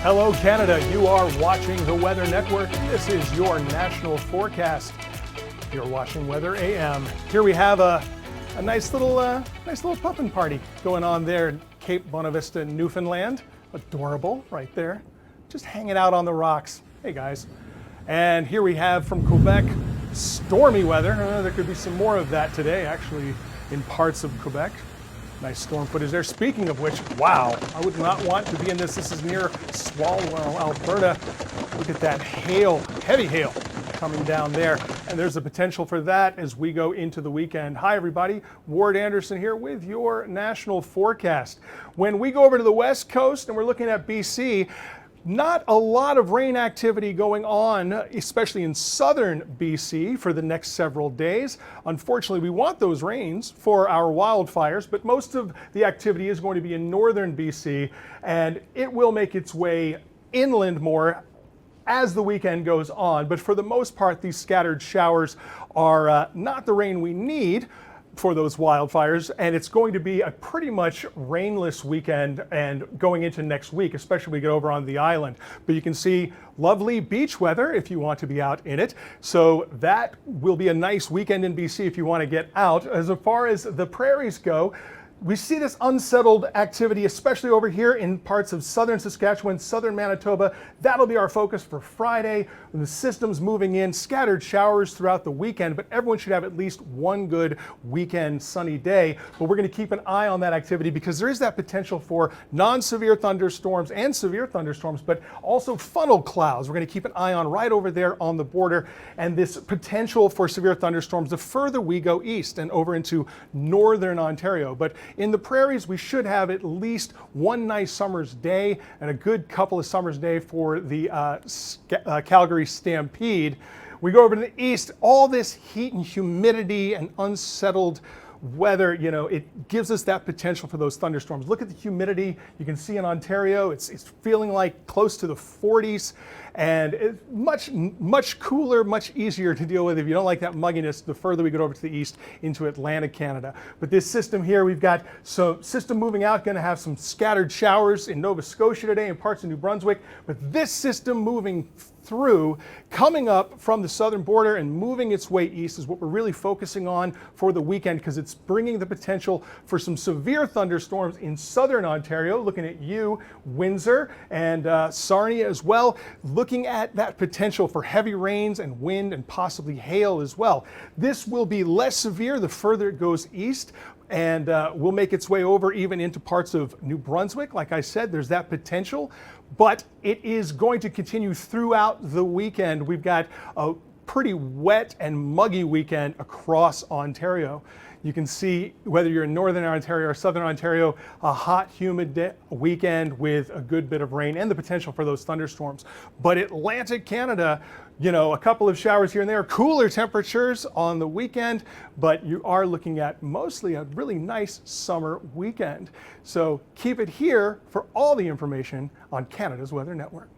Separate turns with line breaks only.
Hello, Canada. You are watching the Weather Network. This is your national forecast. You're watching Weather AM. Here we have a nice little pumpkin party going on there in Cape Bonavista, Newfoundland. Adorable, right there. Just hanging out on the rocks. Hey, guys. And here we have from Quebec, stormy weather. There could be some more of that today, actually, in parts of Quebec. Nice storm footage there. Speaking of which, wow, I would not want to be in this. This is near Swalwell, Alberta. Look at that hail, heavy hail coming down there. And there's a potential for that as we go into the weekend. Hi, everybody. Ward Anderson here with your national forecast. When we go over to the West Coast and we're looking at BC, not a lot of rain activity going on, especially in southern BC for the next several days. Unfortunately, we want those rains for our wildfires, but most of the activity is going to be in northern BC, and it will make its way inland more as the weekend goes on. But for the most part, these scattered showers are not the rain we need for those wildfires, and it's going to be a pretty much rainless weekend and going into next week, especially when we get over on the island. But you can see lovely beach weather if you want to be out in it. So that will be a nice weekend in BC if you want to get out. As far as the prairies go, we see this unsettled activity, especially over here in parts of southern Saskatchewan, southern Manitoba. That'll be our focus for Friday. The system's moving in, scattered showers throughout the weekend, but everyone should have at least one good weekend sunny day. But we're going to keep an eye on that activity because there is that potential for non-severe thunderstorms and severe thunderstorms, but also funnel clouds. We're going to keep an eye on right over there on the border, and this potential for severe thunderstorms the further we go east and over into northern Ontario. But in the prairies, we should have at least one nice summer's day and a good couple of summer's day for the Calgary Stampede. We go over to the east, all this heat and humidity and unsettled weather, you know, it gives us that potential for those thunderstorms. Look at the humidity. You can see in Ontario, it's feeling like close to the 40s, and it's much cooler, much easier to deal with if you don't like that mugginess the further we get over to the east into Atlantic Canada. But this system here, we've got so system moving out, going to have some scattered showers in Nova Scotia today and parts of New Brunswick, but this system moving through, coming up from the southern border and moving its way east is what we're really focusing on for the weekend, because it's bringing the potential for some severe thunderstorms in southern Ontario. Looking at you, Windsor, and Sarnia as well, looking at that potential for heavy rains and wind and possibly hail as well. This will be less severe the further it goes east, and will make its way over even into parts of New Brunswick. Like I said, there's that potential, but it is going to continue throughout the weekend. We've got a pretty wet and muggy weekend across Ontario. You can see whether you're in northern Ontario or southern Ontario, a hot, humid weekend with a good bit of rain and the potential for those thunderstorms. But Atlantic Canada, you know, a couple of showers here and there, cooler temperatures on the weekend, but you are looking at mostly a really nice summer weekend. So keep it here for all the information on Canada's Weather Network.